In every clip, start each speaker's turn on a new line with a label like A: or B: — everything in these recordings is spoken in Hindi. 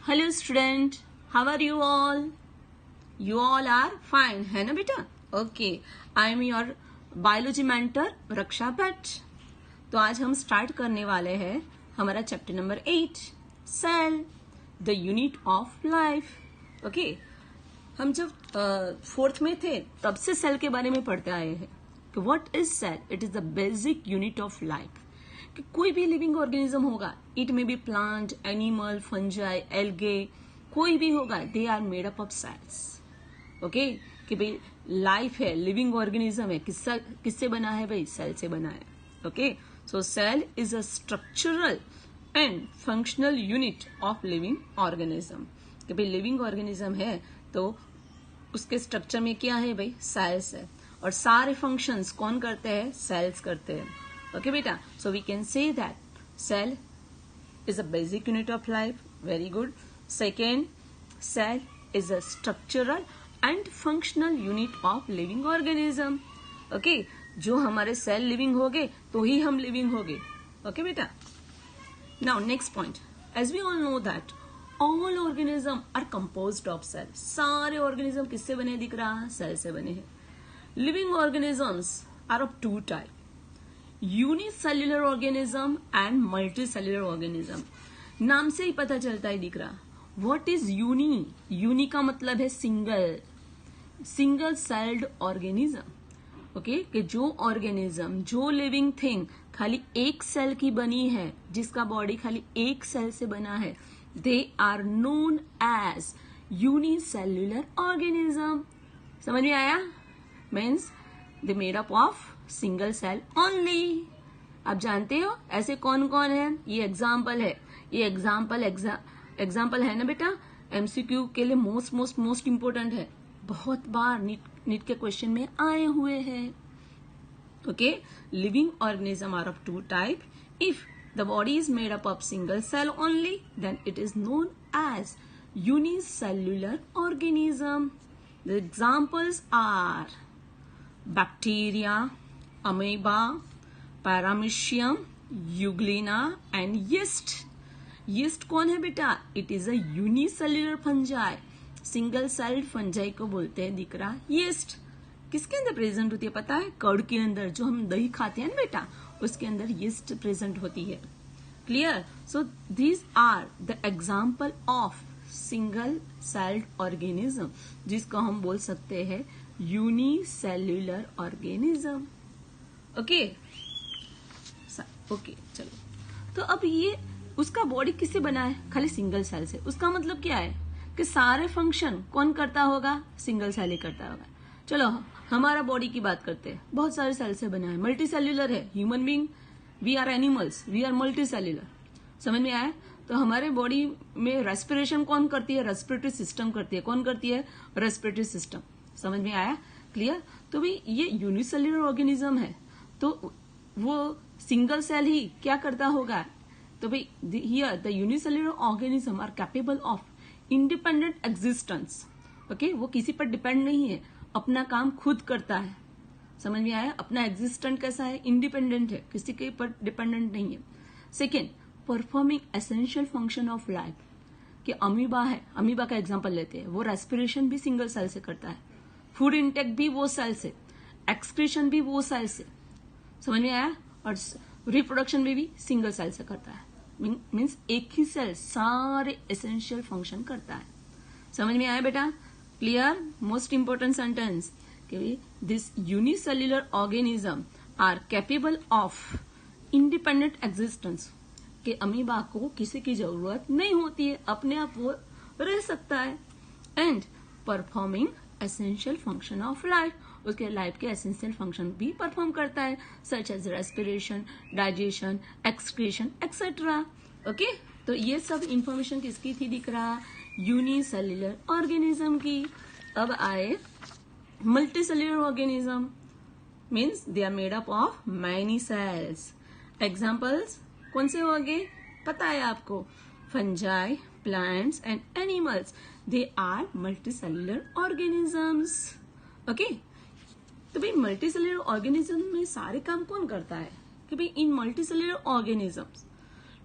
A: Hello student, how are you all? You all are fine, है ना बेटा? Okay, I am your biology mentor Raksha Bhatt. तो आज हम स्टार्ट करने वाले हैं हमारा chapter number 8, cell the unit of life. Okay, हम जब फोर्थ में थे तब से सेल के बारे में पढ़ते आए हैं कि what is cell. It is the basic unit of life. कि कोई भी लिविंग ऑर्गेनिज्म होगा, it may be plant, animal, fungi, algae, कोई भी होगा, they are made up of cells. Okay, कि भाई लाइफ है, लिविंग ऑर्गेनिज्म है, किससे बना है भाई? सेल से बना है। Okay, so cell is a structural and functional unit of living organism. कि भाई लिविंग ऑर्गेनिज्म है तो उसके स्ट्रक्चर में क्या है भाई? सेल्स है, और सारे फंक्शंस कौन करते हैं? सेल्स करते हैं। Okay beta, so we can say that cell is a basic unit of life. Very good. Second, cell is a structural and functional unit of living organism. Okay, जो हमारे सेल लिविंग होगे तो ही हम लिविंग होगे। Okay beta. Now next point, as we all know that all organism are composed of cells. सारे organism किससे बने दिख रहा? सेल से बने हैं। Living organisms are of two types. Unicellular organism and multicellular organism. नाम से ही पता चलता है, दिख रहा। What is uni? यूनी का मतलब है सिंगल सेल्ड ऑर्गेनिज्म। ओके, कि जो ऑर्गेनिज्म, जो लिविंग थिंग खाली एक सेल की बनी है, जिसका बॉडी खाली एक सेल से बना है, they are known as unicellular organism. समझ में आया? Means they made up of single cell only. आप जानते हो ऐसे कौन कौन है? ये एग्जाम्पल है, ये एग्जाम्पल है ना बेटा, एमसीक्यू के लिए मोस्ट इंपोर्टेंट है, बहुत बार नीट के क्वेश्चन में आए हुए हैं। Okay, living organism are of two type. If the body is made up of single cell only, then it is known as unicellular organism. The examples are bacteria, amoeba, paramecium, euglena and yeast. yeast कौन है बेटा? It is a unicellular fungi. Single celled fungi को बोलते हैं, दिख रहा yeast। किसके अंदर प्रेजेंट होती है पता है? कर्ड के अंदर, जो हम दही खाते हैं ना बेटा, उसके अंदर yeast प्रेजेंट होती है। Clear? So these are the example of single celled organism, जिसको हम बोल सकते हैं यूनिसेल्युलर ऑर्गेनिज्म। ओके ओके, चलो। तो अब ये उसका बॉडी किससे बना है? खाली सिंगल सेल से। उसका मतलब क्या है? कि सारे फंक्शन कौन करता होगा? सिंगल सेल ही करता होगा। चलो हमारा बॉडी की बात करते हैं, बहुत सारे सेल से बना है, मल्टी सेल्युलर है। Human being, we are animals, we are multicellular. समझ में आया? तो हमारे बॉडी में रेस्पिरेशन कौन करती है? रेस्पिरेटरी सिस्टम करती है। कौन करती है? Respiratory system. समझ में आया? क्लियर? तो भाई ये यूनिसेल्युलर ऑर्गेनिज्म है, तो वो सिंगल सेल ही क्या करता होगा? तो भाई here the unicellular organism are capable of independent existence. Okay, वो किसी पर डिपेंड नहीं है, अपना काम खुद करता है। समझ में आया? अपना एग्जिस्टेंट कैसा है? इंडिपेंडेंट है, किसी के पर डिपेंडेंट नहीं है। Second, performing essential function of life. कि अमीबा है, अमीबा का एग्जाम्पल लेते हैं, वो रेस्पिरेशन भी सिंगल सेल से करता है, फूड इंटेक भी वो सेल से, एक्सक्रीशन भी वो सेल से। समझ में आया? और रिप्रोडक्शन भी सिंगल सेल से करता है। मीन्स एक ही सेल सारे एसेंशियल फंक्शन करता है। समझ में आया बेटा? क्लियर? मोस्ट इंपोर्टेंट सेंटेंस कि this unicellular organism are capable of independent existence. कि अमीबा को किसी की जरूरत नहीं होती है, अपने आप वो रह सकता है। And performing essential function of life, उसके लाइफ के एसेंशियल फंक्शन भी परफॉर्म करता है, such as respiration, digestion, excretion etcetera. Okay, तो ये सब इंफॉर्मेशन किसकी थी? दिख रहा यूनिसेल्युलर ऑर्गेनिज्म की। अब आए multicellular organism, means they are made up of many cells. Examples कौन से होंगे? पता है आपको, fungi, plants and animals, they are multicellular organisms. Okay, तो भाई मल्टीसेल्युलर ऑर्गेनिज्म में सारे काम कौन करता है? कि भाई in multicellular organisms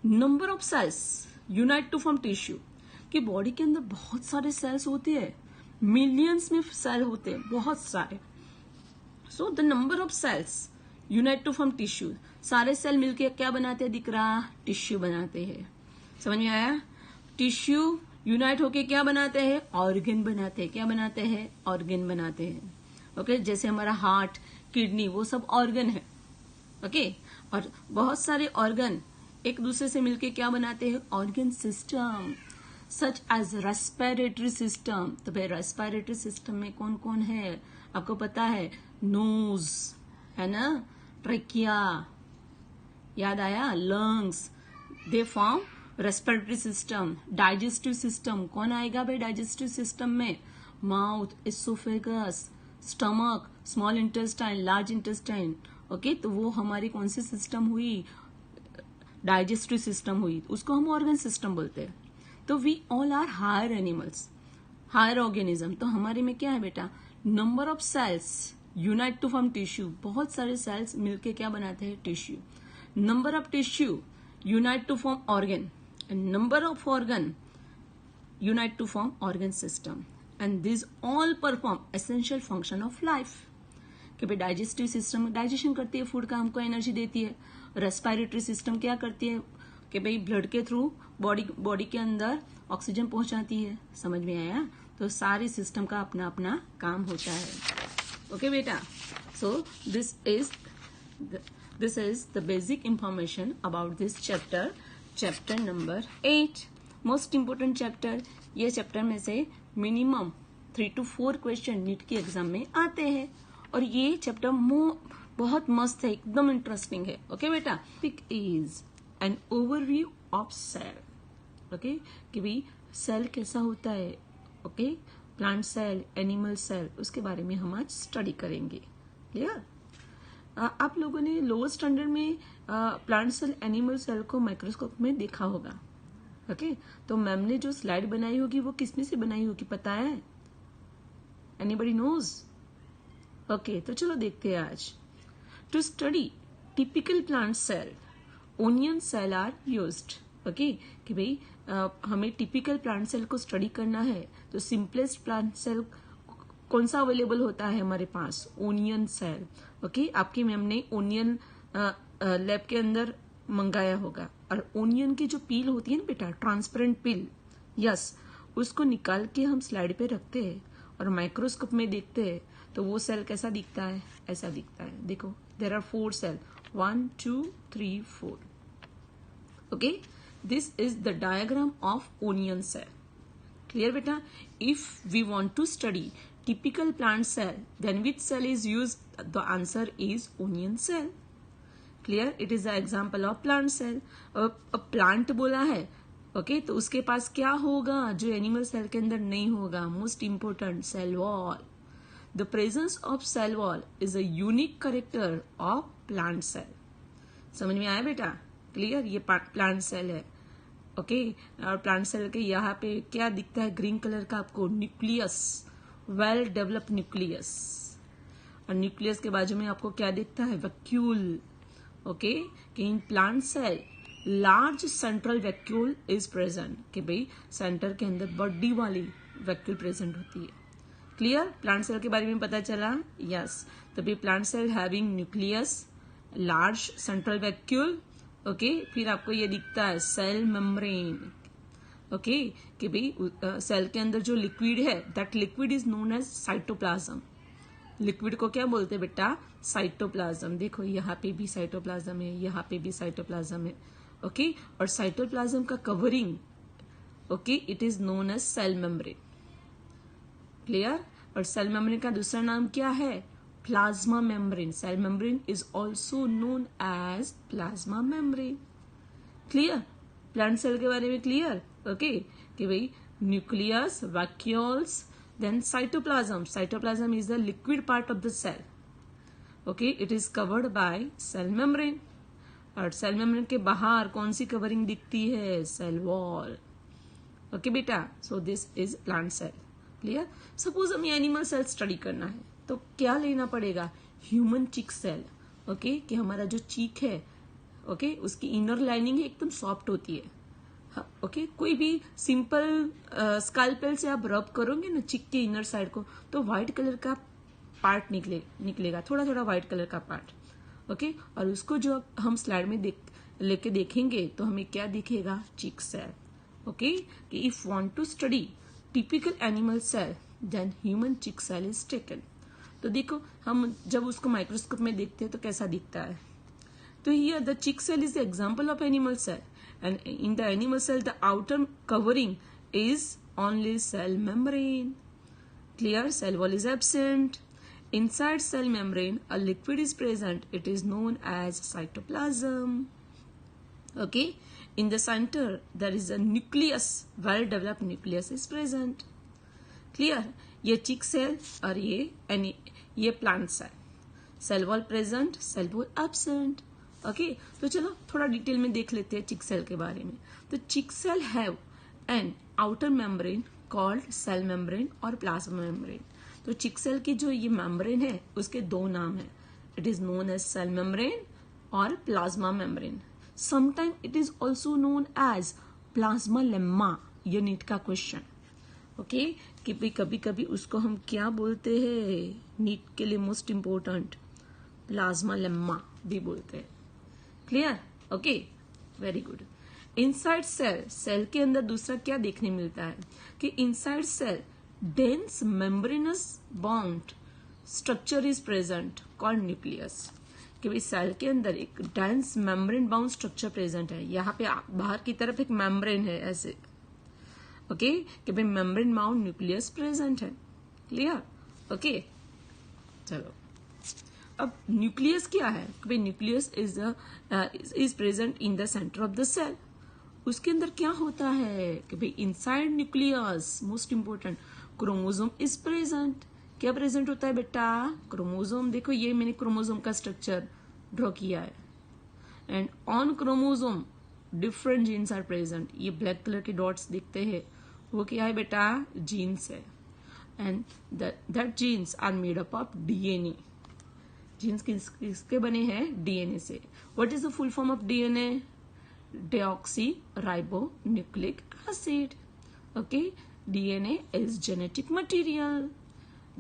A: number of cells unite to form tissue. कि बॉडी के अंदर बहुत सारे सेल्स होते हैं, मिलियंस में सेल होते हैं, बहुत सारे. So the number of cells unite to form tissue. सारे सेल मिलके क्या बनाते हैं दिख रहा? टिश्यू बनाते हैं. समझ में आया? टिश्यू यूनाइट होके क्या बनाते हैं? ऑर्गन बनाते हैं. क्या बनाते हैं? ऑर्गन बनाते हैं. ओके, जैसे हमारा हार्ट, किडनी, वो सब ऑर्गन है. ओके, और बहुत सारे ऑर्गन एक दूसरे से मिलके क्या बनाते हैं? Organ system, such as respiratory system. तो भाई रेस्पिरेटरी सिस्टम में कौन कौन है आपको पता है? नोज है ना, ट्रेकिया, याद आया, lungs, they form respiratory system. Digestive system कौन आएगा भाई डाइजेस्टिव सिस्टम में? Mouth, oesophagus, stomach, small intestine, large intestine. Okay, तो वो हमारी कौन सी सिस्टम हुई? डाइजेस्टिव सिस्टम हुई. उसको हम ऑर्गन सिस्टम बोलते हैं. तो we all are higher animals, higher organism. तो हमारे में क्या है बेटा? Number of cells unite to form tissue. बहुत सारे सेल्स मिलके क्या बनाते हैं? Tissue. Number of tissue unite to form organ, and number of organ unite to form organ system, and these all perform essential function of life. कि भाई डाइजेस्टिव सिस्टम डाइजेशन करती है, फूड का हमको एनर्जी देती है. रेस्पिरेटरी सिस्टम क्या करती है? कि भाई ब्लड के थ्रू बॉडी के अंदर ऑक्सीजन पहुंचाती है. समझ में आया? तो सारी सिस्टम का अपना अपना काम होता है. ओके बेटा, so this is the basic information about this chapter number 8. Most important chapter. ये चैप्टर में से मिनिमम 3 to 4 क्वेश्चन नीट के एग्जाम में आते हैं, और ये चैप्टर बहुत मस्त है, एकदम इंटरेस्टिंग है. ओके बेटा, pic is an overview of cell. Okay, कि भाई सेल कैसा होता है. Okay, plant cell, animal cell, उसके बारे में हम आज स्टडी करेंगे. क्लियर? आप लोगों ने लोअर स्टैंडर्ड में प्लांट सेल, एनिमल सेल को माइक्रोस्कोप में देखा होगा. ओके, तो मैम ने जो स्लाइड बनाई होगी वो किसमें से बनाई होगी पता है? Anybody knows? ओके, तो चलो देखते हैं आज. To study typical plant cell, onion cell are used. Okay, कि भाई हमें टिपिकल प्लांट सेल को स्टडी करना है तो सिंपलेस्ट प्लांट सेल कौन सा अवेलेबल होता है हमारे पास? Onion cell. ओके, आपकी मैम ने ओनियन लैब के अंदर मंगाया होगा, और ओनियन की जो पील होती है ना बेटा, ट्रांसपेरेंट पील, यस, उसको निकाल के हम स्लाइड पे रखते हैं और माइक्रोस्कोप में देखते हैं तो वो सेल कैसा दिखता है? ऐसा दिखता है. देखो, there are 4 cell, 1 2 3 4. Okay, this is the diagram of onion cell. Clear बेटा? If we want to study typical plant cell, then which cell is used? The answer is onion cell. Clear? It is the example of plant cell. Plant बोला है, ओके, तो उसके पास क्या होगा जो एनिमल सेल के अंदर नहीं होगा? Most important, cell wall. The presence of cell wall is a unique character of plant cell. समझ में आया बेटा? क्लियर? ये प्लांट सेल है. ओके, और प्लांट सेल के यहाँ पे क्या दिखता है ग्रीन कलर का आपको? Nucleus, well developed nucleus. और न्यूक्लियस के बाजू में आपको क्या दिखता है? वैक्यूल. ओके, कि in plant cell large central vacuole is present. कि भाई सेंटर के अंदर बड़ी वाली वैक्यूल प्रेजेंट होती है. क्लियर? प्लांट सेल के बारे में पता चला? यस. तो भाई plant cell having nucleus, large central vacuole. Okay, फिर आपको ये दिखता है सेल मेम्ब्रेन. ओके, कि भाई सेल के अंदर जो लिक्विड है, that liquid is known as cytoplasm. Liquid को क्या बोलते हैं बेटा? साइटोप्लाज्म. देखो यहाँ पे भी साइटोप्लाज्म है, यहाँ पे भी साइटोप्लाज्म है. ओके, और साइटोप्लाज्म का covering, okay, it is known as cell membrane. Clear? और सेल मेम्ब्रेन का दूसरा नाम क्या है? Plasma membrane. Cell membrane is also known as plasma membrane. Clear? Plant cell के बारे में क्लियर? ओके, कि भाई nucleus, vacuoles, then cytoplasm. Cytoplasm is the liquid part of the cell. Okay, it is covered by cell membrane. और सेल मेम्ब्रेन के बाहर कौन सी कवरिंग दिखती है? Cell wall. ओके बेटा, so this is plant cell. Clear? Suppose हमें एनिमल सेल स्टडी करना है तो क्या लेना पड़ेगा? ह्यूमन चीक सेल. ओके, कि हमारा जो चीक है, ओके, उसकी इनर लाइनिंग एकदम सॉफ्ट होती ओके कोई भी सिंपल स्कैल्पेल से आप रब करोगे ना चिक के इनर साइड को, तो व्हाइट कलर का पार्ट निकलेगा, थोड़ा थोड़ा व्हाइट कलर का पार्ट। ओके और उसको जो हम स्लाइड में लेके देखेंगे तो हमें क्या दिखेगा, चिक सेल। ओके कि if want to study typical animal cell then human cheek cell is taken. तो देखो हम जब उसको माइक्रोस्कोप में देखते हैं तो कैसा दिखता है। तो here the cheek cell is the example of animal cell, and in the animal cell the outer covering is only cell membrane. Clear? Cell wall is absent. Inside cell membrane, a liquid is present. It is known as cytoplasm. Okay. In the center, there is a nucleus. Well-developed nucleus is present. Clear? ये चिक सेल और ये plant cell. Cell wall present, cell wall absent. Okay तो चलो थोड़ा डिटेल में देख लेते हैं चिक सेल के बारे में। तो cheek cell have an outer membrane called cell membrane और प्लाज्मा मेम्ब्रेन। तो चिक सेल की जो ये मेम्ब्रेन है उसके दो नाम है, it is known as cell membrane और plasma membrane. Sometime it is also known as plasmalemma. ये नीट का क्वेश्चन। ओके कि भाई कभी कभी उसको हम क्या बोलते हैं, नीट के लिए मोस्ट इंपोर्टेंट प्लाज्मा लेम्मा भी बोलते हैं। Clear? Okay very good. Inside cell, cell के अंदर दूसरा क्या देखने मिलता है कि inside cell dense membranous bound structure is present called nucleus. कि भाई सेल के अंदर एक dense membrane bound structure present है। यहाँ पे बाहर की तरफ एक मेम्ब्रेन है ऐसे। ओके कि भाई मेम्ब्रेन बाउंड न्यूक्लियस प्रेजेंट है। क्लियर? ओके चलो अब न्यूक्लियस क्या है कि भाई nucleus is present in the centre of the cell. उसके अंदर क्या होता है कि भाई inside nucleus most important chromosome is present. क्या प्रेजेंट होता है बेटा? क्रोमोसोम। देखो ये मैंने क्रोमोसोम का स्ट्रक्चर ड्रॉ किया है, and on chromosome different genes are present. ये ब्लैक कलर के डॉट्स दिखते हैं वो क्या है बेटा? जीन्स है, and that genes are made up of DNA. Genes किसके बने हैं? डीएनए से। What is the full form of DNA? deoxyribonucleic acid. Okay, DNA is genetic material.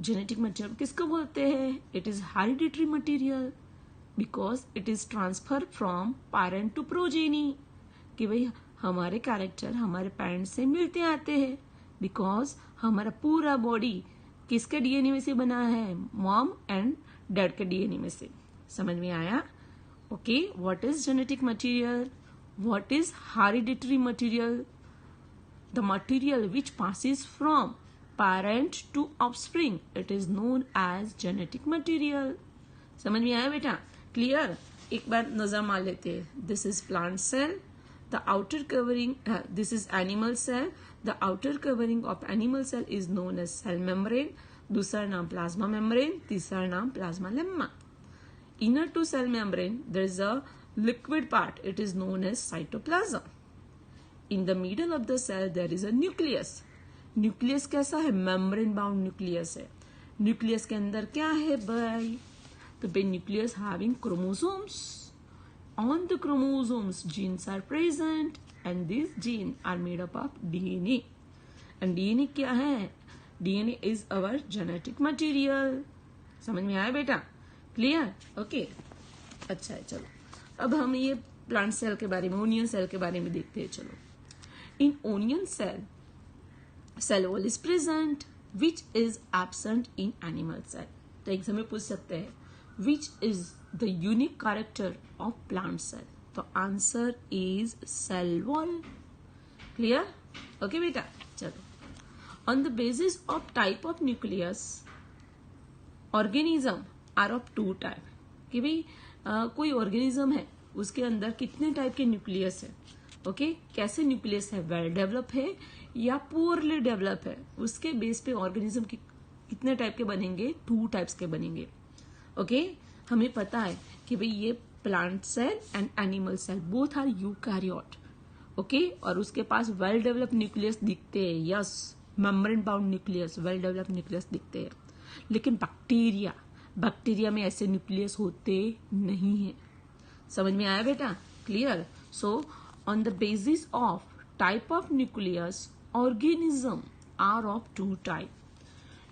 A: Genetic material किसको बोलते हैं? It is hereditary material because it is transferred from parent to progeny. कि भाई हमारे कैरेक्टर हमारे पेरेंट्स से मिलते आते हैं, बिकॉज हमारा पूरा बॉडी किसके डीएनए में से बना है? मॉम एंड डैड के डीएनए में से। समझ में आया? Okay what is genetic material? What is hereditary material? The material which passes from parent to offspring. It is known as genetic material. समझ में आया बेटा? क्लियर? एक बार नजर मार लेते हैं। This is plant cell. The outer covering. This is animal cell. The outer covering of animal cell is known as cell membrane. दूसरा नाम plasma membrane. तीसरा नाम plasma lemma. Inner to cell membrane there is a liquid part, it is known as cytoplasm. In the middle of the cell there is a nucleus. nucleus कैसा है? membrane bound nucleus है। nucleus के अंदर क्या है भाई? तो भाई nucleus having chromosomes. On the chromosomes genes are present and these genes are made up of DNA. and DNA क्या है? DNA is our genetic material. समझ में आया बेटा? क्लियर? ओके अच्छा है। चलो अब हम ये प्लांट सेल के बारे में, ओनियन सेल के बारे में देखते हैं। चलो in onion cell cell wall is present which is absent in animal cell. तो एग्जाम में पूछ सकते हैं which is the unique character of plant cell. तो answer is cell wall. Clear? Okay बेटा चलो on the basis of type of nucleus organism are of two type. कि भाई कोई ऑर्गेनिज्म है उसके अंदर कितने टाइप के न्यूक्लियस है। ओके कैसे न्यूक्लियस है? वेल डेवलप है या पुअरली डेवलप है, उसके बेस पे ऑर्गेनिज्म के कितने टाइप के बनेंगे? टू टाइप्स के बनेंगे। ओके हमें पता है कि भाई ये plant cell and animal cell both are eukaryote. Okay और उसके पास वेल डेवलप न्यूक्लियस दिखते हैं। Yes membrane bound nucleus, well develop nucleus दिखते हैं। लेकिन बैक्टीरिया में ऐसे न्यूक्लियस होते नहीं है। समझ में आया बेटा? Clear? So on the basis of type of nucleus organism are of two type,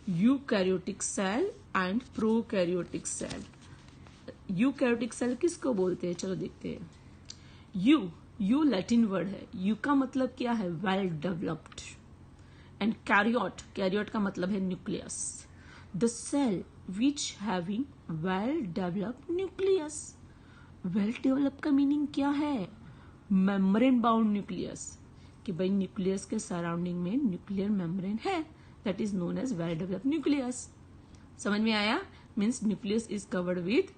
A: eukaryotic cell and prokaryotic cell. Eukaryotic cell किसको बोलते हैं, चलो देखते हैं। यू लैटिन वर्ड है। यू का मतलब क्या है, वेल डेवलप्ड, एंड कैरियोट का मतलब है nucleus. The cell which having well developed nucleus. Well develop का मीनिंग क्या है, मेम्ब्रेन बाउंड न्यूक्लियस, कि भाई न्यूक्लियस के सराउंडिंग में न्यूक्लियर मेम्ब्रेन है, that is known as well developed nucleus. समझ में आया, means nucleus is covered with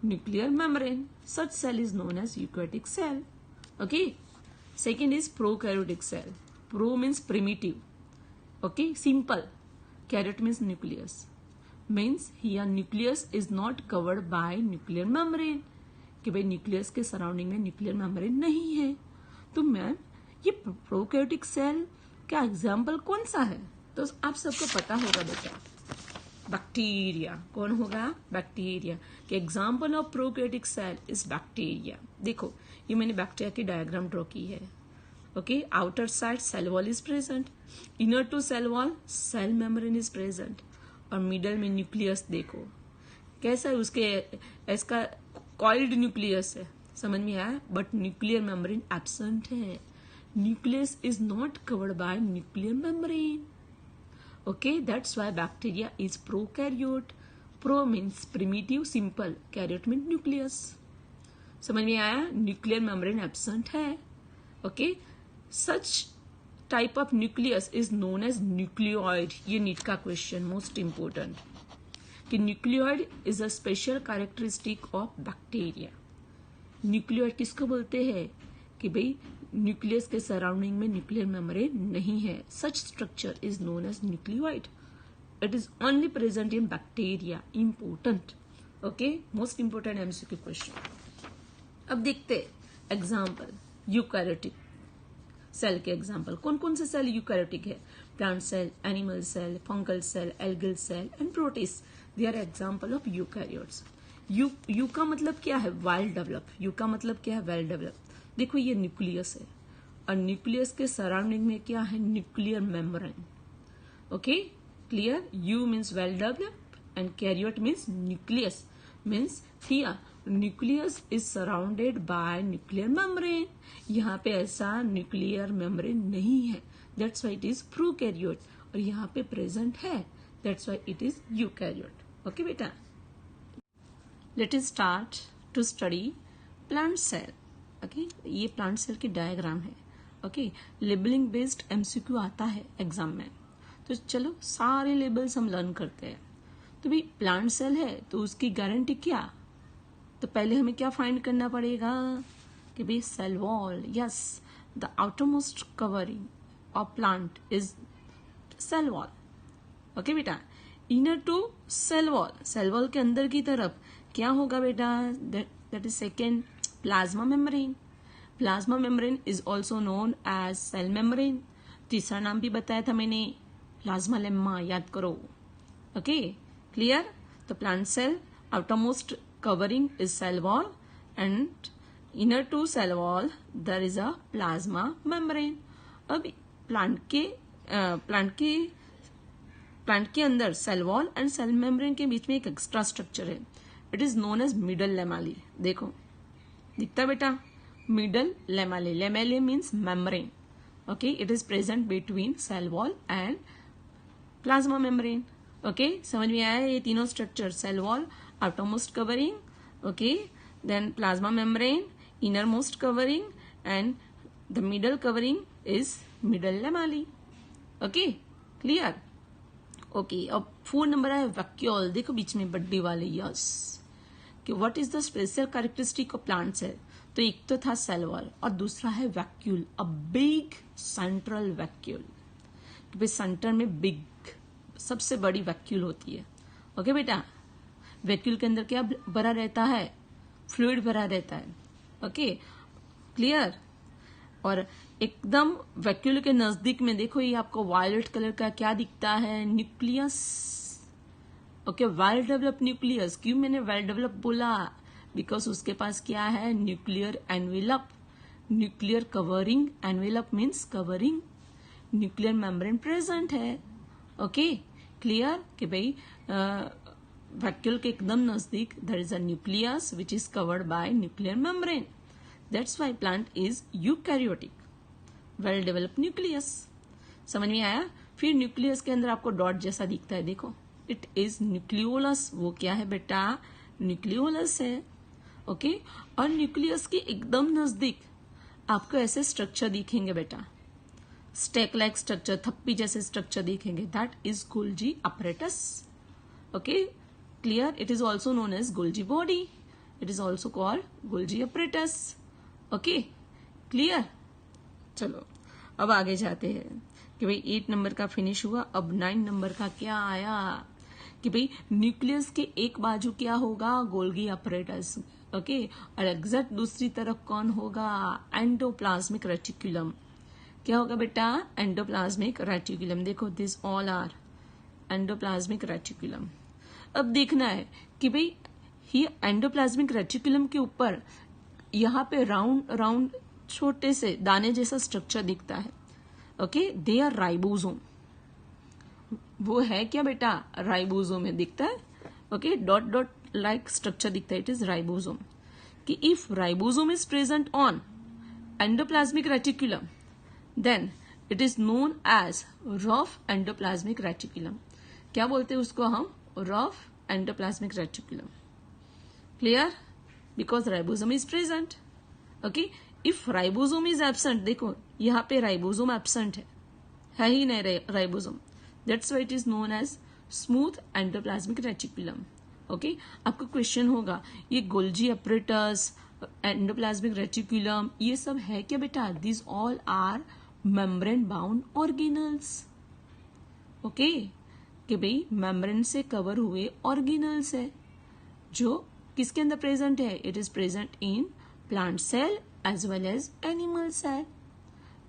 A: nuclear membrane, such cell is known as eukaryotic cell. Okay, second is prokaryotic cell. Pro means primitive, okay, simple. Carrot means nucleus, means here nucleus is not covered by nuclear membrane, कि भाई न्यूक्लियस के सराउंडिंग में न्यूक्लियर मेम्ब्रेन नहीं है। तो मैम ये प्रोकैरियोटिक सेल का एग्जाम्पल कौन सा है, तो आप सबको पता होगा बेटा, बैक्टीरिया। कौन होगा, बैक्टीरिया। कि example of prokaryotic cell is bacteria. देखो ये मैंने बैक्टीरिया की डायग्राम ड्रॉ की है। Okay, outer side cell wall is present, inner to cell wall cell membrane is present, और middle में न्यूक्लियस देखो कैसा है, उसके इसका कॉइल्ड न्यूक्लियस है, समझ में आया, बट न्यूक्लियर मेम्ब्रेन एब्सेंट है। Nucleus is not covered by nuclear membrane. Okay, that's why bacteria is prokaryote. Pro means primitive simple, karyote means nucleus. समझ में आया, न्यूक्लियर मेम्ब्रेन एब्सेंट है। Okay, such type of nucleus is known as nucleoid. ये नीट का क्वेश्चन मोस्ट इंपोर्टेंट, कि nucleoid is a special characteristic of bacteria. Nucleoid किसको बोलते हैं, कि भाई न्यूक्लियस के सराउंडिंग में न्यूक्लियर मेम्ब्रेन नहीं है, such structure is known as nucleoid. It is only present in bacteria. Important, okay, most important MCQ question. अब देखते एग्जाम्पल यूकैरियोटिक सेल के एग्जाम्पल। कौन कौन से सेल यूकैरियोटिक है, plant cell, animal cell, fungal cell, algal cell and protist, they are example of eukaryotes. Eu का मतलब क्या है, वेल डेवलप। यू का मतलब क्या है, वेल डेवलप। देखो ये न्यूक्लियस है, और न्यूक्लियस के सराउंडिंग में क्या है, nuclear membrane. Okay, clear. Eu means well develop and karyote means nucleus, means here nucleus is surrounded by nuclear membrane. यहाँ पे ऐसा न्यूक्लियर मेम्ब्रेन नहीं है, that's why it is prokaryote, और यहाँ पे प्रेजेंट है, that's why it is eukaryote. Okay बेटा, let us start to study plant cell. Okay, ये प्लांट सेल की डायग्राम है। ओके, लेबलिंग बेस्ड एमसीक्यू आता है एग्जाम में, तो चलो सारे लेबल्स हम लर्न करते हैं। तो भाई प्लांट सेल है तो उसकी गारंटी क्या, तो पहले हमें क्या फाइंड करना पड़ेगा, कि भाई cell wall, yes, the outermost covering of plant is cell wall. Okay बेटा, inner to cell wall, cell wall के अंदर की तरफ क्या होगा बेटा, that is second plasma membrane. Plasma membrane is also known as cell membrane. तीसरा नाम भी बताया था मैंने, प्लाज्मा लेम्मा, याद करो। Okay, clear. तो plant cell outermost covering is cell wall, and inner to cell wall there is a plasma membrane. अब प्लांट के अंदर cell wall and cell membrane के बीच में एक एक्स्ट्रा स्ट्रक्चर है, it is known as middle lamellae. देखो दिखता बेटा, middle lamellae, lamellae means membrane. Okay, it is present between cell wall and plasma membrane. Okay, समझ में आया ये तीनों structure, cell wall, outermost covering, okay, then plasma membrane, innermost covering, and the middle covering is middle lamellae. Okay, clear? Okay, अब 4 नंबर है वैक्यूल। देखो बीच में बड्डी वाले, यस, कि what is the special characteristic of plant cell. तो एक तो था सेल वॉल और दूसरा है vacuole, a big central vacuole. तो भाई सेंटर में बिग, सबसे बड़ी वैक्यूल होती है। ओके बेटा, वैक्यूल के अंदर क्या भरा रहता है, फ्लूइड भरा रहता है। Okay, clear. और एकदम वैक्यूल के नजदीक में देखो ये आपको वायलेट कलर का क्या दिखता है, nucleus. Okay, well develop nucleus. क्यों मैंने वेल डेवलप बोला, बिकॉज उसके पास क्या है, nuclear envelope. Nuclear covering, envelope means covering, nuclear membrane present है. ओके, क्लियर कि भाई वैक्यूल के एकदम नजदीक there is a nucleus which is covered by nuclear membrane. That's why plant is eukaryotic, well developed nucleus. समझ में आया? फिर न्यूक्लियस के अंदर आपको डॉट जैसा दिखता है, देखो, इट इज न्यूक्लियोलस. वो क्या है बेटा? न्यूक्लियोलस है. ओके, और न्यूक्लियस के एकदम नजदीक आपको ऐसे स्ट्रक्चर दिखेंगे बेटा, स्टेक लाइक स्ट्रक्चर, थप्पी जैसे स्ट्रक्चर दिखेंगे. That is Golgi apparatus. Okay, clear? It is also known as Golgi body. It is also called Golgi apparatus. Okay, clear? चलो अब आगे जाते हैं कि भाई 8 नंबर का फिनिश हुआ. अब 9 नंबर का क्या आया कि भाई न्यूक्लियस के एक बाजू क्या होगा? Golgi apparatus. ओके, और एग्जैक्ट दूसरी तरफ कौन होगा? Endoplasmic reticulum. क्या होगा बेटा? Endoplasmic reticulum. देखो, this all are endoplasmic reticulum. अब देखना है कि भाई ये एंडोप्लाज्मिक रेटिकुलम के ऊपर यहाँ पे राउंड राउंड छोटे से दाने जैसा स्ट्रक्चर दिखता है. Okay, they are ribosome. वो है क्या बेटा? राइबोसोम में दिखता है. Okay, dot dot like structure दिखता है, इट इज राइबोसोम. कि if ribosome is present on endoplasmic reticulum then it is known as rough endoplasmic reticulum. क्या बोलते हैं उसको हम? Rough endoplasmic reticulum. Clear? Because ribosome is present. Okay, if ribosome is absent, देखो यहाँ पे राइबोसोम एब्सेंट है ही नहीं ribosome. That's why it is known as smooth endoplasmic reticulum. Okay, आपको क्वेश्चन होगा ये गोल्जी अपरेटस, एंडोप्लाज्मिक रेटिकुलम, ये सब है क्या बेटा? This all are membrane bound organelles. Okay, कि भाई मेम्ब्रेन से कवर हुए ऑर्गेनल्स है जो किसके अंदर प्रेजेंट है? It is present in plant cell as well as animal cell.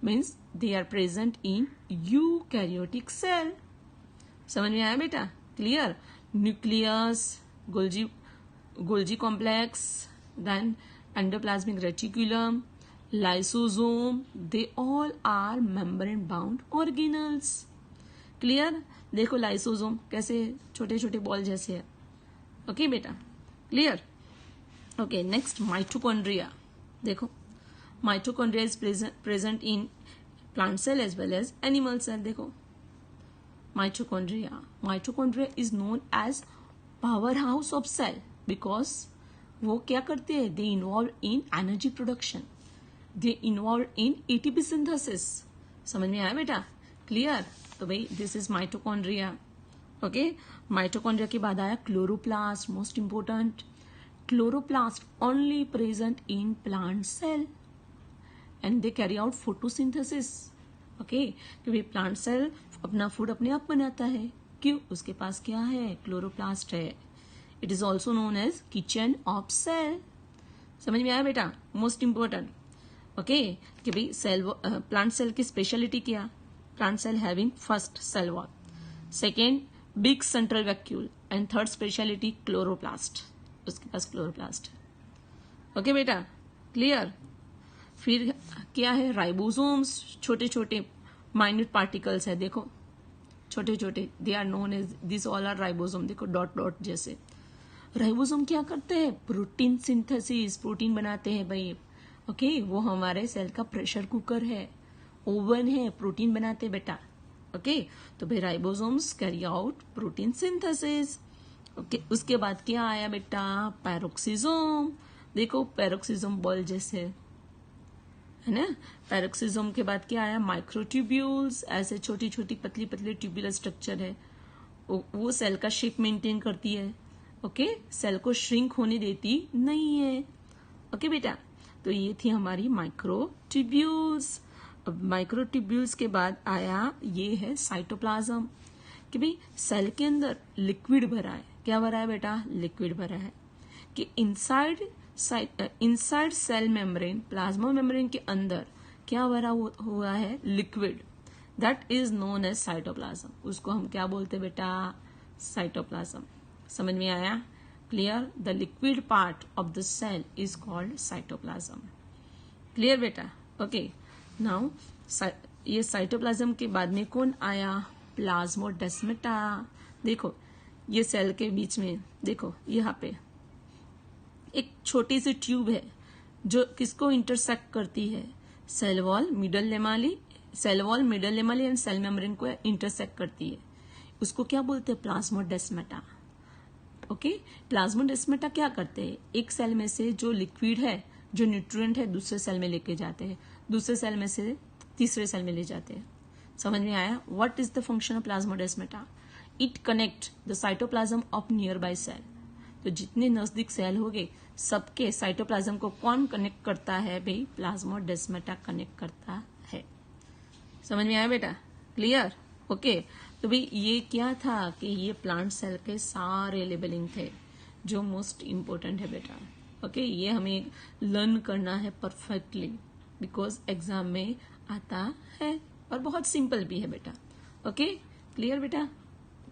A: Means they are present in eukaryotic cell. समझ में आया बेटा? Clear? Nucleus, Golgi complex, then endoplasmic reticulum, lysosome, they all are membrane bound organelles. Clear? देखो लाइसोसोम कैसे छोटे छोटे बॉल जैसे है. ओके बेटा, क्लियर? Okay, next mitochondria. देखो, mitochondria is present in plant cell as well as animal cell. देखो, mitochondria is known as powerhouse of cell because वो क्या करते हैं? they involve in energy production, they involve in ATP synthesis. समझ में आया बेटा? क्लियर? तो भाई this is mitochondria. Okay, mitochondria के बाद आया chloroplast. Most important, chloroplast only present in plant cell and they carry out photosynthesis. okay, क्योंकि प्लांट सेल अपना फूड अपने आप बनाता है. क्यों? उसके पास क्या है? क्लोरोप्लास्ट है. It is also known as kitchen of cell. समझ में आया बेटा? Most important. ओके, कि भाई सेल, प्लांट सेल की स्पेशलिटी क्या? Plant cell having first cell wall, second big central vacuole, and third speciality chloroplast. उसके पास क्लोरोप्लास्ट है. ओके बेटा, क्लियर? फिर क्या है? राइबोसोम्स, छोटे छोटे माइन्यूट पार्टिकल्स है. देखो, छोटे छोटे, they are known as, this all are ribosome. देखो डॉट डॉट जैसे. राइबोसोम क्या करते हैं? प्रोटीन सिंथेसिस, प्रोटीन बनाते हैं भाई. ओके, वो हमारे सेल का प्रेशर कुकर है, ओवन है, प्रोटीन बनाते हैं बेटा. ओके, तो भाई ribosomes carry out protein synthesis. Okay, उसके बाद क्या आया बेटा? पैरोक्सिसोम. देखो, पैरोक्सिसोम बॉल जैसे है ना. पैरोक्सिसोम के बाद क्या आया? माइक्रोट्यूब्यूल्स. ऐसे छोटी छोटी पतली पतली ट्यूबुलर स्ट्रक्चर है, वो सेल का शेप मेंटेन करती है. ओके, सेल को श्रिंक होने देती नहीं है. ओके बेटा, तो ये थी हमारी माइक्रोट्यूब्यूल्स. अब माइक्रोट्यूब्यूल्स के बाद आया ये है साइटोप्लाज्म. कि भाई सेल के अंदर लिक्विड भरा है. क्या भरा है बेटा? लिक्विड भरा है. कि inside cell membrane, plasma membrane के अंदर क्या भरा हुआ है? Liquid. That is known as cytoplasm. उसको हम क्या बोलते हैं बेटा? साइटोप्लाज्म. समझ में आया? Clear? The liquid part of the cell is called cytoplasm. Clear बेटा? ओके, नाउ ये साइटोप्लाज्म के बाद में कौन आया? प्लाज्मोडेस्माटा। देखो ये सेल के बीच में देखो यहाँ पे एक छोटी सी ट्यूब है जो किसको इंटरसेक्ट करती है? Cell wall, middle lamellae, cell wall, middle lamellae and cell membrane को इंटरसेक्ट करती है। उसको क्या बोलते हैं? प्लाज्मोडेस्माटा। ओके, प्लाज्मोडेस्माटा क्या करते हैं? एक सेल में से जो लिक्विड है, जो न्यूट्रिएंट है, दूसरे सेल में लेके जाते हैं, दूसरे सेल में से तीसरे सेल में ले जाते हैं। समझ में आया? What is the function of plasmodesmata? It connect the cytoplasm of nearby cell. तो जितने नजदीक सेल हो गए सबके साइटोप्लाज्म को कौन कनेक्ट करता है? भाई प्लाज्मोडेस्माटा कनेक्ट करता है। समझ में आया बेटा? क्लियर? ओके, तो भाई ये क्या था कि ये प्लांट सेल के सारे लेबलिंग थे जो मोस्ट इंपोर्टेंट है बेटा। ओके, ये हमें लर्न करना है परफेक्टली बिकॉज एग्जाम में आता है और बहुत सिंपल भी है बेटा। ओके, क्लियर बेटा?